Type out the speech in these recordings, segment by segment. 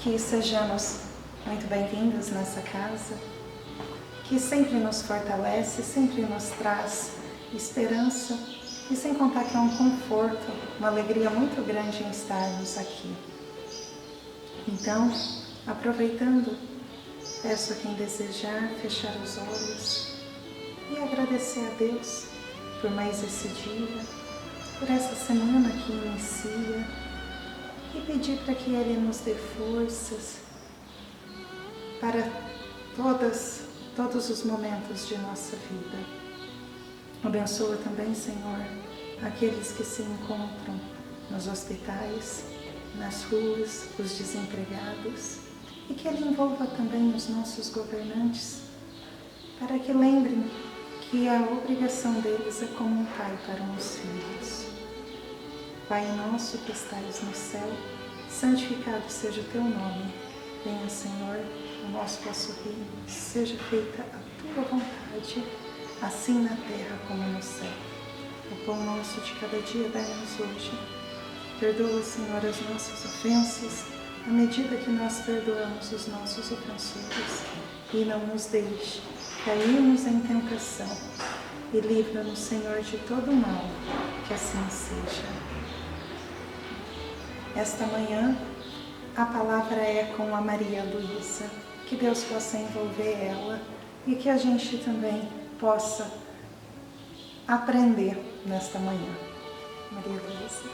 que sejamos muito bem-vindos nessa casa, que sempre nos fortalece, sempre nos traz esperança e sem contar que é um conforto, uma alegria muito grande em estarmos aqui. Então, aproveitando, peço a quem desejar fechar os olhos e agradecer a Deus por mais esse dia, por essa semana que inicia e pedir para que Ele nos dê forças para todos os momentos de nossa vida. Abençoa também, Senhor, aqueles que se encontram nos hospitais, nas ruas, os desempregados, e que Ele envolva também os nossos governantes, para que lembrem que a obrigação deles é como um pai para os filhos. Pai nosso que estais no céu, santificado seja o teu nome. Venha, Senhor, o nosso vosso reino, seja feita a tua vontade, assim na terra como no céu. O pão nosso de cada dia dai-nos hoje. Perdoa, Senhor, as nossas ofensas, à medida que nós perdoamos os nossos ofensores. E não nos deixe cairmos em tentação. E livra-nos, Senhor, de todo mal, que assim seja. Esta manhã, a palavra é com a Maria Luísa. Que Deus possa envolver ela e que a gente também possa aprender nesta manhã. Maria Luísa.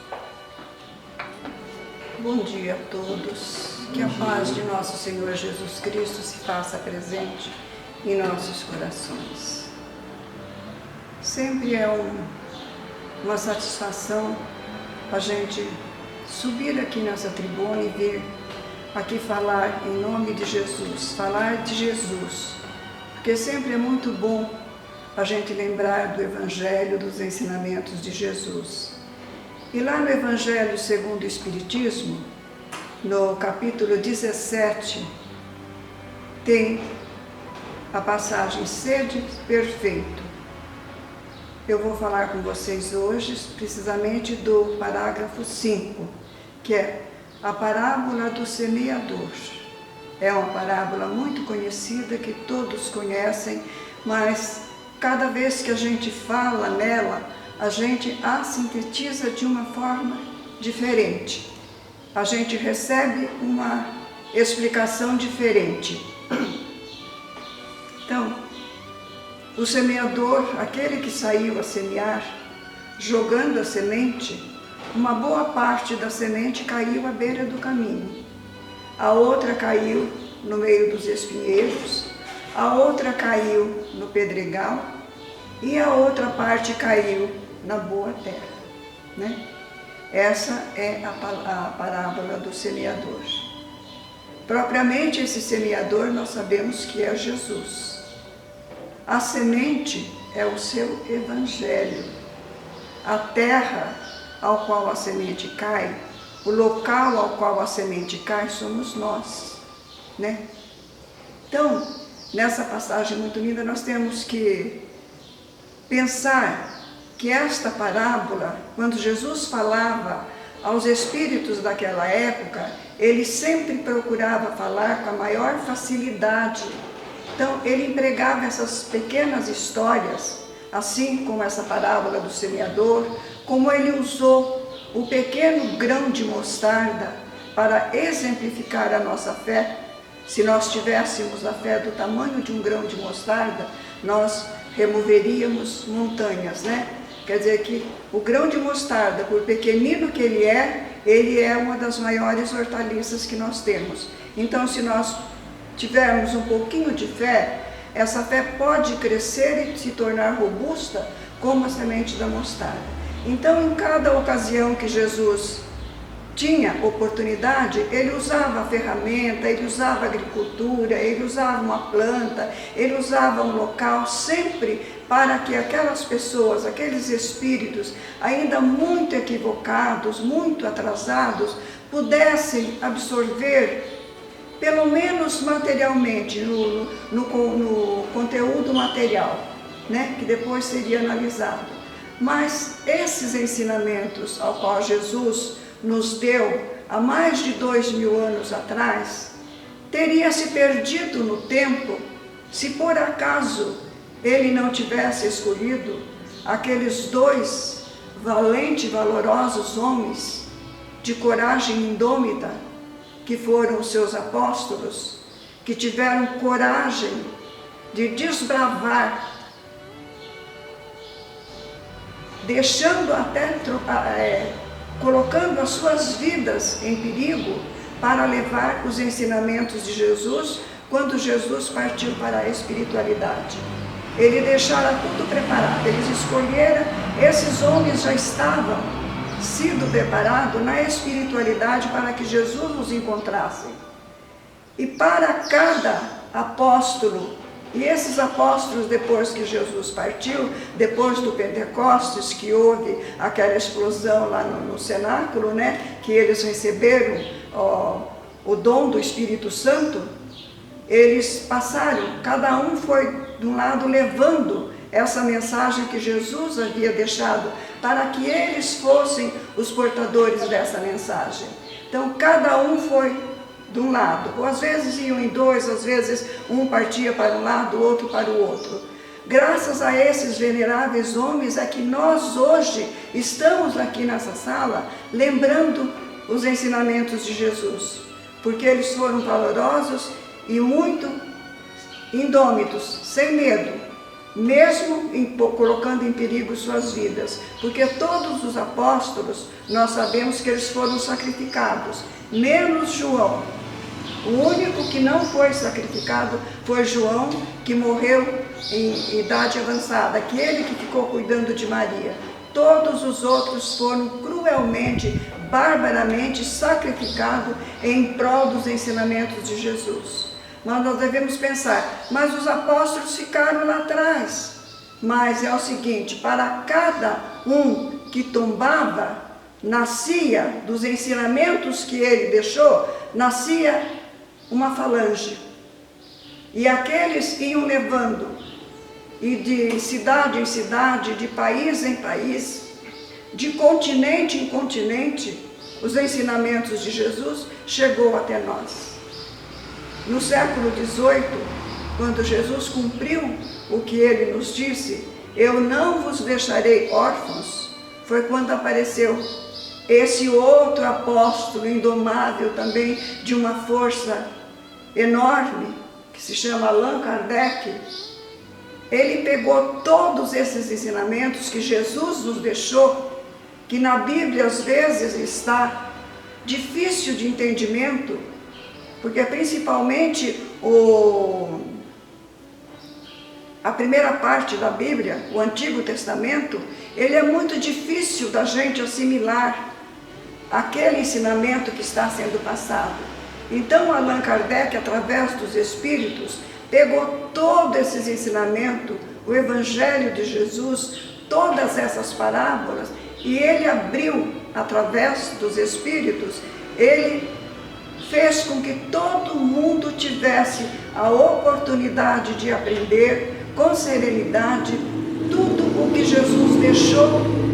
Bom dia a todos. Que a paz de nosso Senhor Jesus Cristo se faça presente em nossos corações. Sempre é uma satisfação a gente subir aqui nessa tribuna e vir aqui falar em nome de Jesus, falar de Jesus, porque sempre é muito bom a gente lembrar do Evangelho, dos ensinamentos de Jesus. E lá no Evangelho segundo o Espiritismo, no capítulo 17, tem a passagem Sede Perfeito. Eu vou falar com vocês hoje precisamente do parágrafo 5, que é a parábola do semeador. É uma parábola muito conhecida, que todos conhecem, mas cada vez que a gente fala nela, a gente a sintetiza de uma forma diferente. A gente recebe uma explicação diferente. Então, o semeador, aquele que saiu a semear, jogando a semente, uma boa parte da semente caiu à beira do caminho. A outra caiu no meio dos espinheiros, a outra caiu no pedregal e a outra parte caiu na boa terra, né? Essa é a parábola do semeador. Propriamente esse semeador nós sabemos que é Jesus. A semente é o seu evangelho. A terra ao qual a semente cai, o local ao qual a semente cai somos nós, né? Então, nessa passagem muito linda, nós temos que pensar que esta parábola, quando Jesus falava aos espíritos daquela época, ele sempre procurava falar com a maior facilidade. Então, ele empregava essas pequenas histórias, assim como essa parábola do semeador, como ele usou o pequeno grão de mostarda para exemplificar a nossa fé. Se nós tivéssemos a fé do tamanho de um grão de mostarda, nós removeríamos montanhas, né? Quer dizer que o grão de mostarda, por pequenino que ele é uma das maiores hortaliças que nós temos. Então, se nós tivermos um pouquinho de fé, essa fé pode crescer e se tornar robusta como a semente da mostarda. Então, em cada ocasião que Jesus tinha oportunidade, ele usava a ferramenta, ele usava a agricultura, ele usava uma planta, ele usava um local, sempre para que aquelas pessoas, aqueles espíritos ainda muito equivocados, muito atrasados, pudessem absorver, pelo menos materialmente, no conteúdo material, né, que depois seria analisado. Mas esses ensinamentos ao qual Jesus nos deu há mais de 2000 anos atrás, teria se perdido no tempo se por acaso ele não tivesse escolhido aqueles 2 valentes e valorosos homens de coragem indômita, que foram os seus apóstolos, que tiveram coragem de desbravar, deixando até, colocando as suas vidas em perigo para levar os ensinamentos de Jesus quando Jesus partiu para a espiritualidade. Ele deixara tudo preparado, eles escolheram, esses homens já estavam sido preparados na espiritualidade para que Jesus os encontrasse. E para cada apóstolo, e esses apóstolos, depois que Jesus partiu, depois do Pentecostes, que houve aquela explosão lá no cenáculo, né, que eles receberam o dom do Espírito Santo, eles passaram, cada um foi de um lado levando essa mensagem que Jesus havia deixado, para que eles fossem os portadores dessa mensagem. Então, cada um foi de um lado, ou às vezes iam em 2, às vezes um partia para um lado, o outro para o outro. Graças a esses veneráveis homens é que nós hoje estamos aqui nessa sala lembrando os ensinamentos de Jesus, porque eles foram valorosos e muito indômitos, sem medo, mesmo colocando em perigo suas vidas, porque todos os apóstolos, nós sabemos que eles foram sacrificados, menos João. O único que não foi sacrificado foi João, que morreu em idade avançada, aquele que ficou cuidando de Maria. Todos os outros foram cruelmente, barbaramente sacrificados em prol dos ensinamentos de Jesus. Mas nós devemos pensar, mas os apóstolos ficaram lá atrás. Mas é o seguinte, para cada um que tombava, nascia dos ensinamentos que ele deixou, nascia uma falange. E aqueles iam levando, e de cidade em cidade, de país em país, de continente em continente, os ensinamentos de Jesus chegou até nós. No século XVIII, quando Jesus cumpriu o que ele nos disse, eu não vos deixarei órfãos, foi quando apareceu esse outro apóstolo indomável também, de uma força enorme, que se chama Allan Kardec. Ele pegou todos esses ensinamentos que Jesus nos deixou, que na Bíblia às vezes está difícil de entendimento, porque principalmente a primeira parte da Bíblia, o Antigo Testamento, ele é muito difícil da gente assimilar aquele ensinamento que está sendo passado. Então Allan Kardec, através dos Espíritos, pegou todos esses ensinamentos, o Evangelho de Jesus, todas essas parábolas, e ele abriu, através dos Espíritos, ele fez com que todo mundo tivesse a oportunidade de aprender com serenidade tudo o que Jesus deixou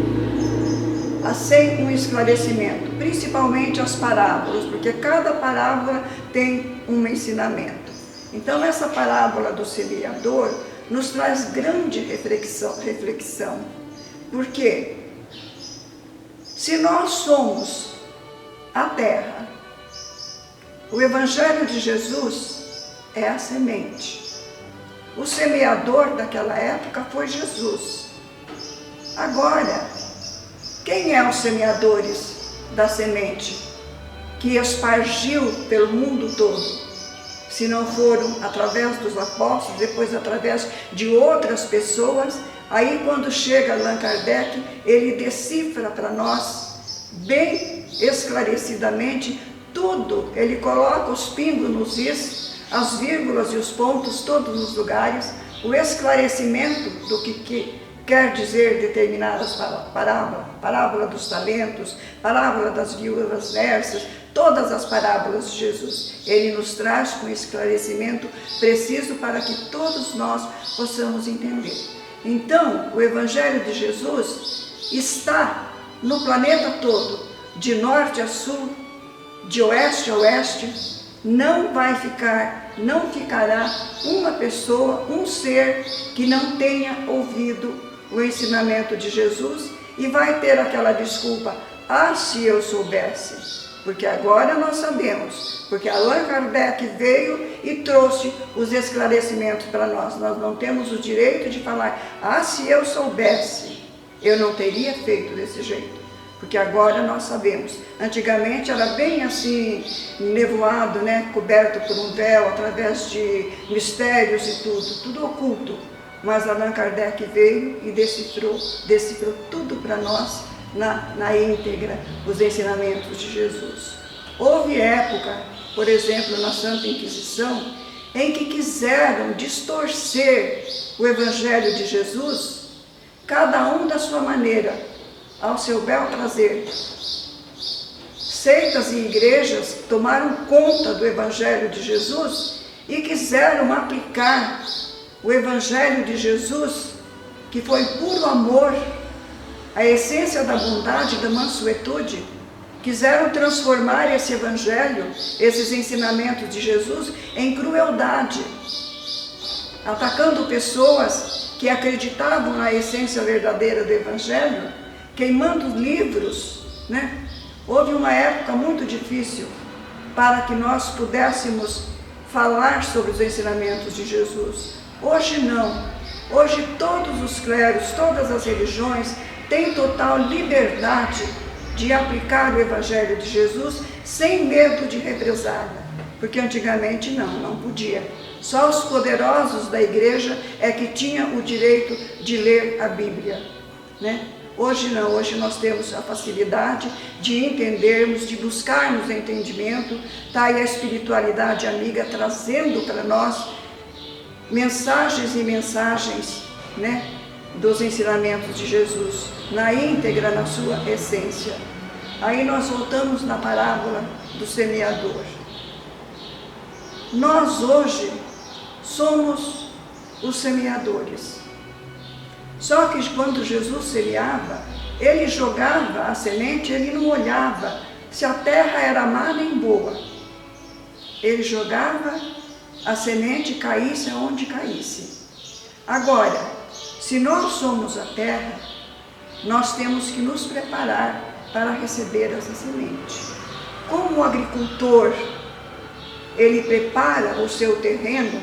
sem um esclarecimento, principalmente as parábolas, porque cada parábola tem um ensinamento. Então essa parábola do semeador nos traz grande reflexão, porque se nós somos a terra, o Evangelho de Jesus é a semente. O semeador daquela época foi Jesus. Agora, quem é os semeadores da semente que espargiu pelo mundo todo? Se não foram através dos apóstolos, depois através de outras pessoas, aí quando chega Allan Kardec, ele decifra para nós, bem esclarecidamente, tudo, ele coloca os pingos nos is, as vírgulas e os pontos, todos os lugares, o esclarecimento do que quer dizer determinadas parábolas, parábola dos talentos, parábola das viúvas versas, todas as parábolas de Jesus. Ele nos traz com esclarecimento preciso para que todos nós possamos entender. Então, o Evangelho de Jesus está no planeta todo, de norte a sul, de oeste a oeste, não ficará uma pessoa, um ser que não tenha ouvido o ensinamento de Jesus e vai ter aquela desculpa: ah, se eu soubesse. Porque agora nós sabemos, porque Allan Kardec veio e trouxe os esclarecimentos para nós. Nós não temos o direito de falar: ah, se eu soubesse, eu não teria feito desse jeito. Porque agora nós sabemos. Antigamente era bem assim, nevoado, né? Coberto por um véu, através de mistérios e tudo oculto. Mas Allan Kardec veio e decifrou tudo para nós, na íntegra, os ensinamentos de Jesus. Houve época, por exemplo, na Santa Inquisição, em que quiseram distorcer o Evangelho de Jesus, cada um da sua maneira, ao seu bel prazer. Seitas e igrejas tomaram conta do Evangelho de Jesus e quiseram aplicar o Evangelho de Jesus, que foi puro amor, a essência da bondade e da mansuetude. Quiseram transformar esse Evangelho, esses ensinamentos de Jesus, em crueldade, atacando pessoas que acreditavam na essência verdadeira do Evangelho, queimando livros, né? Houve uma época muito difícil para que nós pudéssemos falar sobre os ensinamentos de Jesus. Hoje não. Hoje todos os clérigos, todas as religiões têm total liberdade de aplicar o Evangelho de Jesus sem medo de represália. Porque antigamente não podia. Só os poderosos da igreja é que tinham o direito de ler a Bíblia, né? Hoje não, hoje nós temos a facilidade de entendermos, de buscarmos entendimento. Está aí a espiritualidade amiga trazendo para nós mensagens e mensagens, né, dos ensinamentos de Jesus, na íntegra, na sua essência. Aí nós voltamos na parábola do semeador. Nós hoje somos os semeadores. Só que quando Jesus semeava, ele jogava a semente, ele não olhava se a terra era má nem boa. Ele jogava a semente, caísse aonde caísse. Agora, se nós somos a terra, nós temos que nos preparar para receber essa semente. Como o agricultor, ele prepara o seu terreno,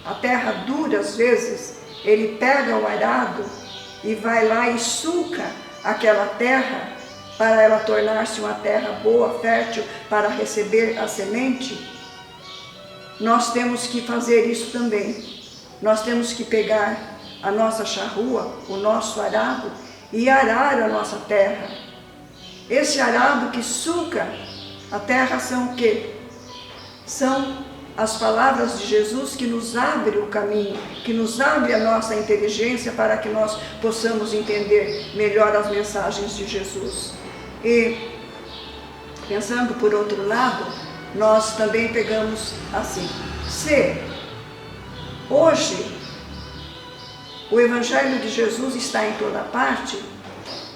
a terra dura às vezes, ele pega o arado e vai lá e sulca aquela terra para ela tornar-se uma terra boa, fértil, para receber a semente. Nós temos que fazer isso também. Nós temos que pegar a nossa charrua, o nosso arado, e arar a nossa terra. Esse arado que sulca a terra são o quê? São as palavras de Jesus que nos abre o caminho, que nos abre a nossa inteligência para que nós possamos entender melhor as mensagens de Jesus. E, pensando por outro lado, nós também pegamos assim: se hoje o Evangelho de Jesus está em toda parte,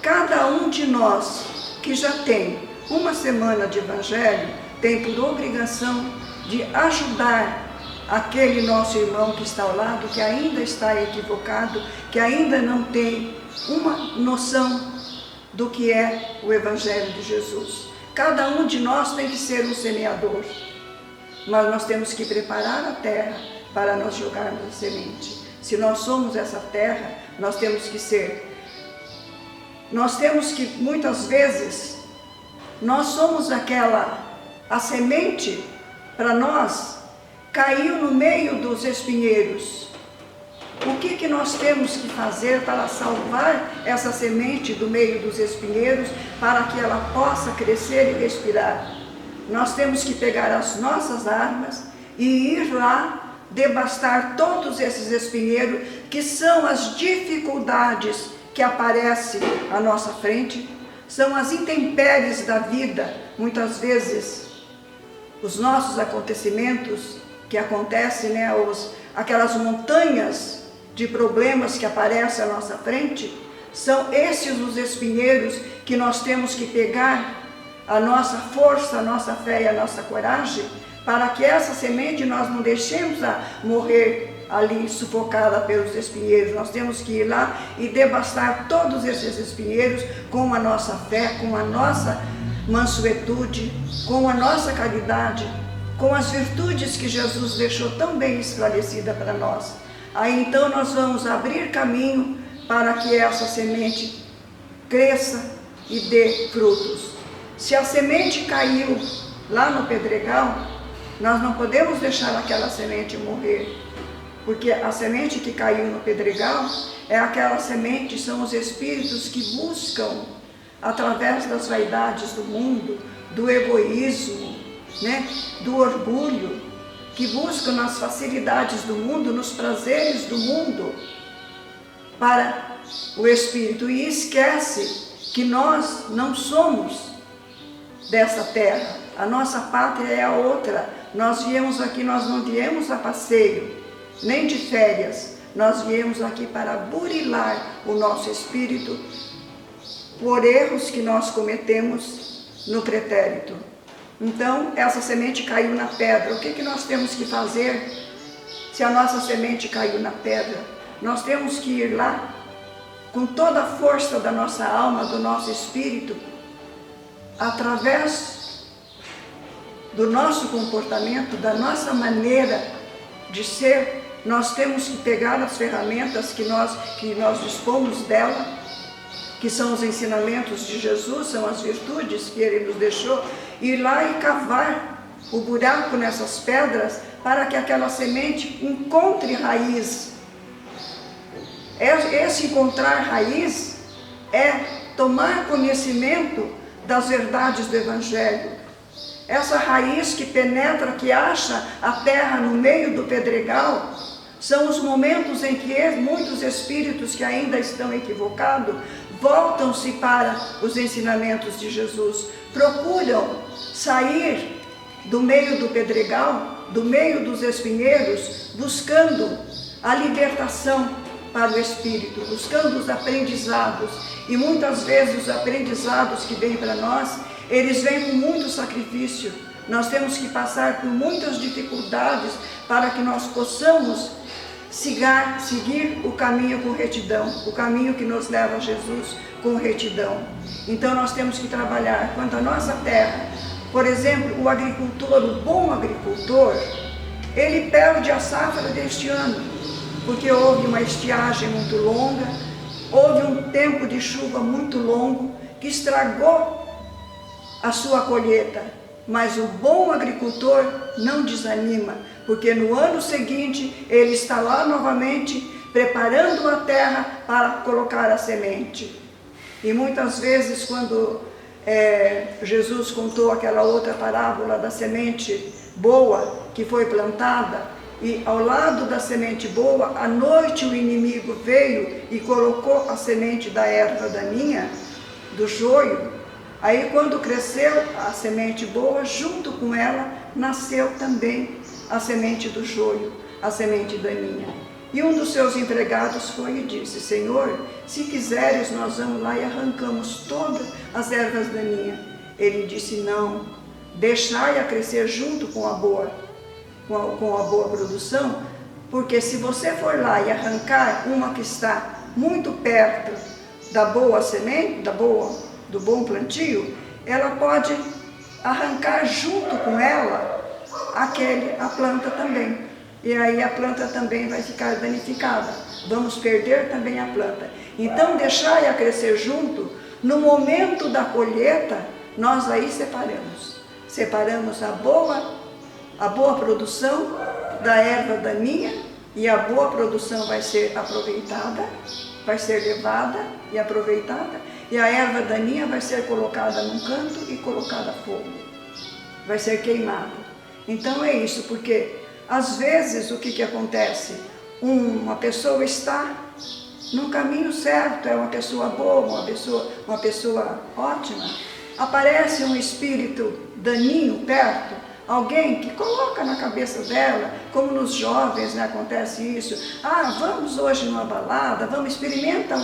cada um de nós que já tem uma semana de Evangelho tem por obrigação de ajudar aquele nosso irmão que está ao lado, que ainda está equivocado, que ainda não tem uma noção do que é o Evangelho de Jesus. Cada um de nós tem que ser um semeador, mas nós temos que preparar a terra para nós jogarmos a semente. Se nós somos essa terra, nós temos que muitas vezes, nós somos a semente, para nós, caiu no meio dos espinheiros. O que nós temos que fazer para salvar essa semente do meio dos espinheiros, para que ela possa crescer e respirar? Nós temos que pegar as nossas armas e ir lá devastar todos esses espinheiros, que são as dificuldades que aparecem à nossa frente, são as intempéries da vida, muitas vezes os nossos acontecimentos que acontecem, né, aquelas montanhas de problemas que aparecem à nossa frente, são esses os espinheiros que nós temos que pegar a nossa força, a nossa fé e a nossa coragem, para que essa semente nós não deixemos a morrer ali sufocada pelos espinheiros. Nós temos que ir lá e devastar todos esses espinheiros com a nossa fé, com a nossa mansuetude, com a nossa caridade, com as virtudes que Jesus deixou tão bem esclarecida para nós. Aí então nós vamos abrir caminho para que essa semente cresça e dê frutos. Se a semente caiu lá no pedregal, nós não podemos deixar aquela semente morrer, porque a semente que caiu no pedregal é aquela semente, são os espíritos que buscam, através das vaidades do mundo, do egoísmo, né, do orgulho, que buscam nas facilidades do mundo, nos prazeres do mundo, para o espírito, e esquece que nós não somos dessa terra, a nossa pátria é a outra. Nós viemos aqui, nós não viemos a passeio, nem de férias, nós viemos aqui para burilar o nosso espírito por erros que nós cometemos no pretérito. Então, essa semente caiu na pedra. O que nós temos que fazer se a nossa semente caiu na pedra? Nós temos que ir lá, com toda a força da nossa alma, do nosso espírito, através do nosso comportamento, da nossa maneira de ser, nós temos que pegar as ferramentas que nós dispomos dela, que são os ensinamentos de Jesus, são as virtudes que Ele nos deixou, ir lá e cavar o buraco nessas pedras para que aquela semente encontre raiz. Esse encontrar raiz é tomar conhecimento das verdades do Evangelho. Essa raiz que penetra, que acha a terra no meio do pedregal, são os momentos em que muitos espíritos que ainda estão equivocados voltam-se para os ensinamentos de Jesus, procuram sair do meio do pedregal, do meio dos espinheiros, buscando a libertação para o espírito, buscando os aprendizados. E muitas vezes os aprendizados que vêm para nós, eles vêm com muito sacrifício. Nós temos que passar por muitas dificuldades para que nós possamos seguir o caminho com retidão, o caminho que nos leva a Jesus com retidão. Então nós temos que trabalhar quanto à nossa terra. Por exemplo, o agricultor, o bom agricultor, ele perde a safra deste ano, porque houve uma estiagem muito longa, houve um tempo de chuva muito longo que estragou a sua colheita. Mas o bom agricultor não desanima, porque no ano seguinte ele está lá novamente preparando a terra para colocar a semente. E muitas vezes quando Jesus contou aquela outra parábola da semente boa que foi plantada, e ao lado da semente boa, à noite o inimigo veio e colocou a semente da erva daninha, do joio. Aí quando cresceu a semente boa, junto com ela nasceu também a semente do joio, a semente daninha. E um dos seus empregados foi e disse: Senhor, se quiseres nós vamos lá e arrancamos todas as ervas daninhas. Ele disse: não, deixai-a crescer junto com a boa produção, porque se você for lá e arrancar uma que está muito perto da boa semente, do bom plantio, ela pode arrancar junto com ela a planta também. E aí a planta também vai ficar danificada. Vamos perder também a planta. Então deixai-a crescer junto. No momento da colheita, nós aí separamos a boa produção da erva daninha, e a boa produção vai ser aproveitada, vai ser levada e aproveitada, e a erva daninha vai ser colocada num canto e colocada a fogo, vai ser queimada. Então é isso, porque às vezes o que acontece? Uma pessoa está no caminho certo, é uma pessoa boa, uma pessoa ótima, aparece um espírito daninho perto, alguém que coloca na cabeça dela, como nos jovens, né, acontece isso: vamos hoje numa balada, vamos experimentar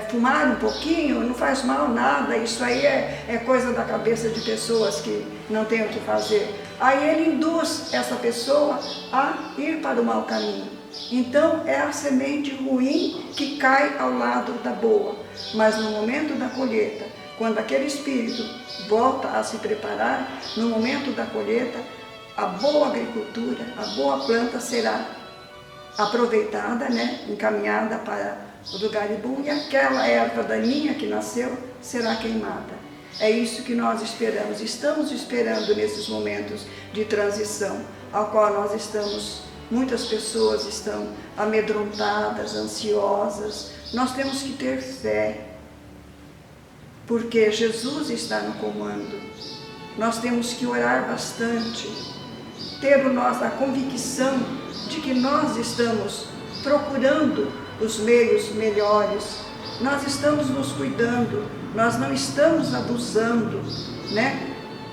fumar um pouquinho, não faz mal nada, isso aí é coisa da cabeça de pessoas que não têm o que fazer. Aí ele induz essa pessoa a ir para o mau caminho. Então é a semente ruim que cai ao lado da boa. Mas no momento da colheita, quando aquele espírito volta a se preparar, no momento da colheita, a boa agricultura, a boa planta será aproveitada, encaminhada para o lugar bom, e aquela erva daninha que nasceu será queimada. É isso que nós esperamos. Estamos esperando nesses momentos de transição, ao qual nós estamos, muitas pessoas estão amedrontadas, ansiosas. Nós temos que ter fé, porque Jesus está no comando. Nós temos que orar bastante, ter a convicção de que nós estamos procurando os meios melhores, nós estamos nos cuidando, nós não estamos abusando,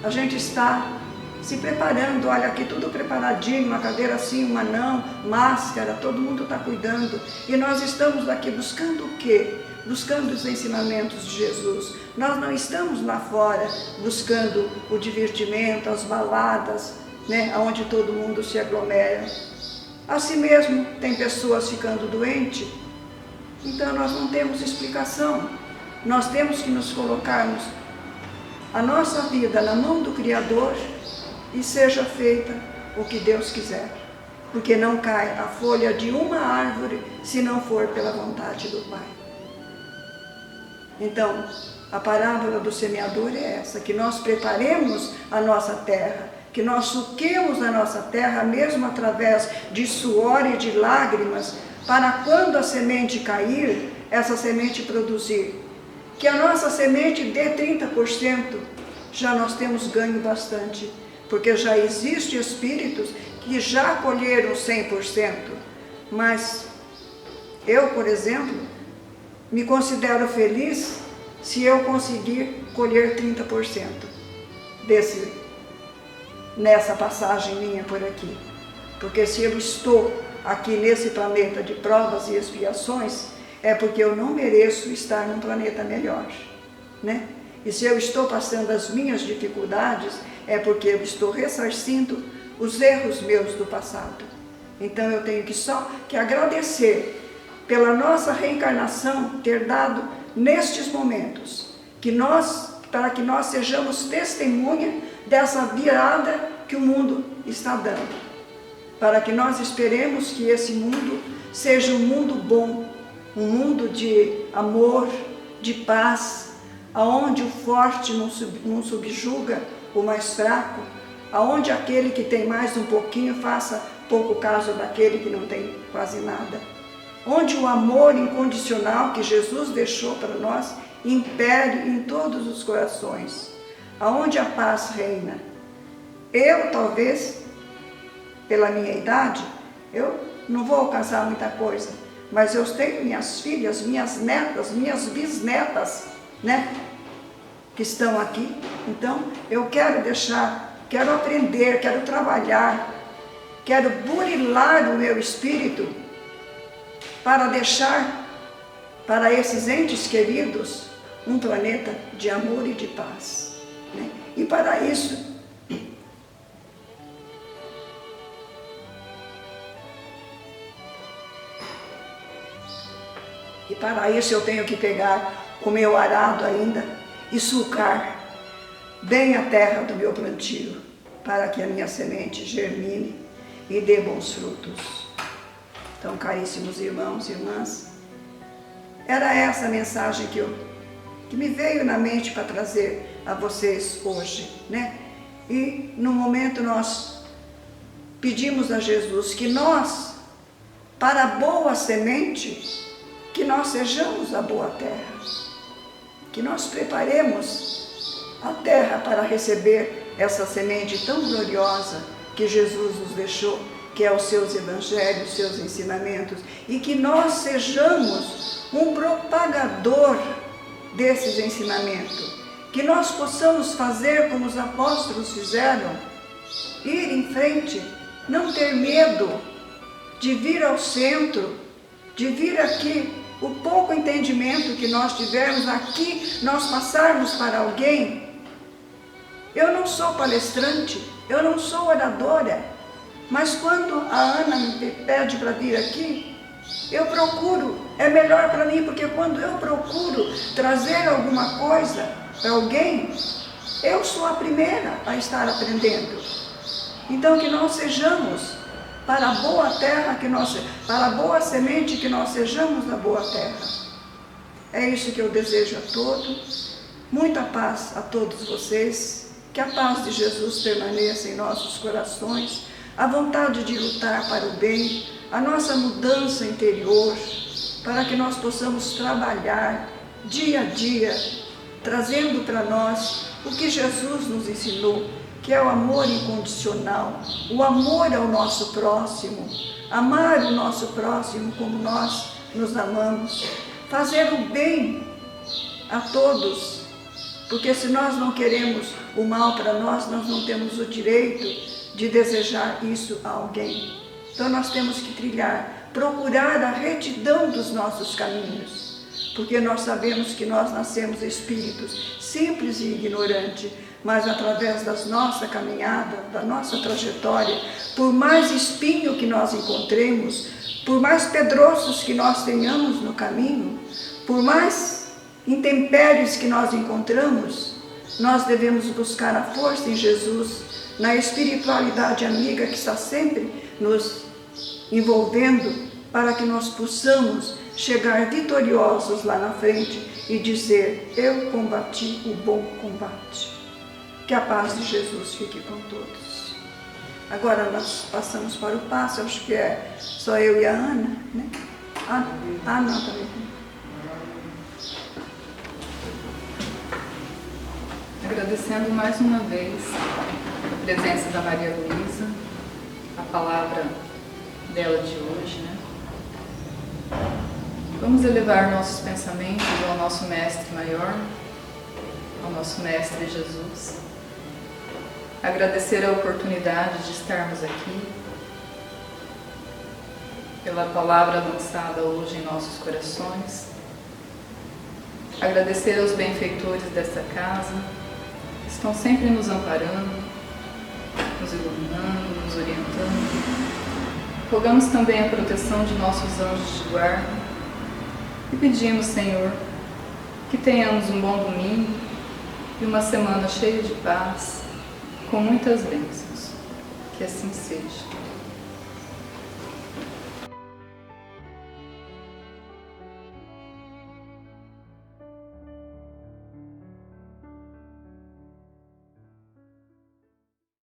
A gente está se preparando, olha aqui tudo preparadinho, uma cadeira assim, uma não, máscara, todo mundo está cuidando. E nós estamos aqui buscando o quê? Buscando os ensinamentos de Jesus. Nós não estamos lá fora buscando o divertimento, as baladas, onde todo mundo se aglomera. Assim mesmo, tem pessoas ficando doentes, então nós não temos explicação. Nós temos que nos colocarmos a nossa vida na mão do Criador e seja feita o que Deus quiser. Porque não cai a folha de uma árvore se não for pela vontade do Pai. Então, a parábola do semeador é essa, que nós preparemos a nossa terra, que nós suquemos a nossa terra, mesmo através de suor e de lágrimas, para quando a semente cair, essa semente produzir. Que a nossa semente dê 30%, já nós temos ganho bastante, porque já existem espíritos que já colheram 100%. Mas eu, por exemplo, me considero feliz se eu conseguir colher 30% nessa passagem minha por aqui. Porque se eu estou aqui nesse planeta de provas e expiações, é porque eu não mereço estar num planeta melhor, E se eu estou passando as minhas dificuldades, é porque eu estou ressarcindo os erros meus do passado. Então eu tenho só que agradecer pela nossa reencarnação ter dado nestes momentos, para que nós sejamos testemunha dessa virada que o mundo está dando, para que nós esperemos que esse mundo seja um mundo bom, um mundo de amor, de paz, aonde o forte não subjuga o mais fraco, aonde aquele que tem mais um pouquinho faça pouco caso daquele que não tem quase nada, onde o amor incondicional que Jesus deixou para nós impere em todos os corações, aonde a paz reina. Eu, talvez, pela minha idade, eu não vou alcançar muita coisa, mas eu tenho minhas filhas, minhas netas, minhas bisnetas, que estão aqui. Então, eu quero quero aprender, quero trabalhar, quero burilar o meu espírito para deixar para esses entes queridos um planeta de amor e de paz. E para isso, eu tenho que pegar o meu arado ainda e sulcar bem a terra do meu plantio, para que a minha semente germine e dê bons frutos. Então, caríssimos irmãos e irmãs, era essa a mensagem que me veio na mente para trazer a vocês hoje, E no momento nós pedimos a Jesus que nós, para a boa semente, que nós sejamos a boa terra, que nós preparemos a terra para receber essa semente tão gloriosa que Jesus nos deixou, que é os seus evangelhos, seus ensinamentos, e que nós sejamos um propagador desses ensinamentos, que nós possamos fazer como os apóstolos fizeram, ir em frente, não ter medo de vir ao centro, de vir aqui o pouco entendimento que nós tivermos aqui, nós passarmos para alguém. Eu não sou palestrante, eu não sou oradora, mas quando a Ana me pede para vir aqui, eu procuro, é melhor para mim, porque quando eu procuro trazer alguma coisa para alguém, eu sou a primeira a estar aprendendo. Então que nós sejamos, para a boa terra, para a boa semente, que nós sejamos na boa terra. É isso que eu desejo a todos. Muita paz a todos vocês. Que a paz de Jesus permaneça em nossos corações. A vontade de lutar para o bem. A nossa mudança interior. Para que nós possamos trabalhar dia a dia, trazendo para nós o que Jesus nos ensinou, que é o amor incondicional, o amor ao nosso próximo, amar o nosso próximo como nós nos amamos, fazer o bem a todos, porque se nós não queremos o mal para nós, nós não temos o direito de desejar isso a alguém. Então nós temos que trilhar, procurar a retidão dos nossos caminhos, porque nós sabemos que nós nascemos espíritos simples e ignorantes, mas através da nossa caminhada, da nossa trajetória, por mais espinho que nós encontremos, por mais pedroços que nós tenhamos no caminho, por mais intempéries que nós encontramos, nós devemos buscar a força em Jesus, na espiritualidade amiga que está sempre nos envolvendo, para que nós possamos chegar vitoriosos lá na frente e dizer: eu combati o bom combate. Que a paz de Jesus fique com todos. Agora nós passamos para o passo, acho que é só eu e a Ana, né? Não, também. Agradecendo mais uma vez a presença da Maria Luísa, a palavra dela de hoje, né? Vamos elevar nossos pensamentos ao nosso Mestre Maior, ao nosso Mestre Jesus. Agradecer a oportunidade de estarmos aqui, pela palavra lançada hoje em nossos corações. Agradecer aos benfeitores desta casa, que estão sempre nos amparando, nos iluminando, nos orientando. Rogamos também a proteção de nossos anjos de guarda e pedimos, Senhor, que tenhamos um bom domingo e uma semana cheia de paz, com muitas bênçãos. Que assim seja.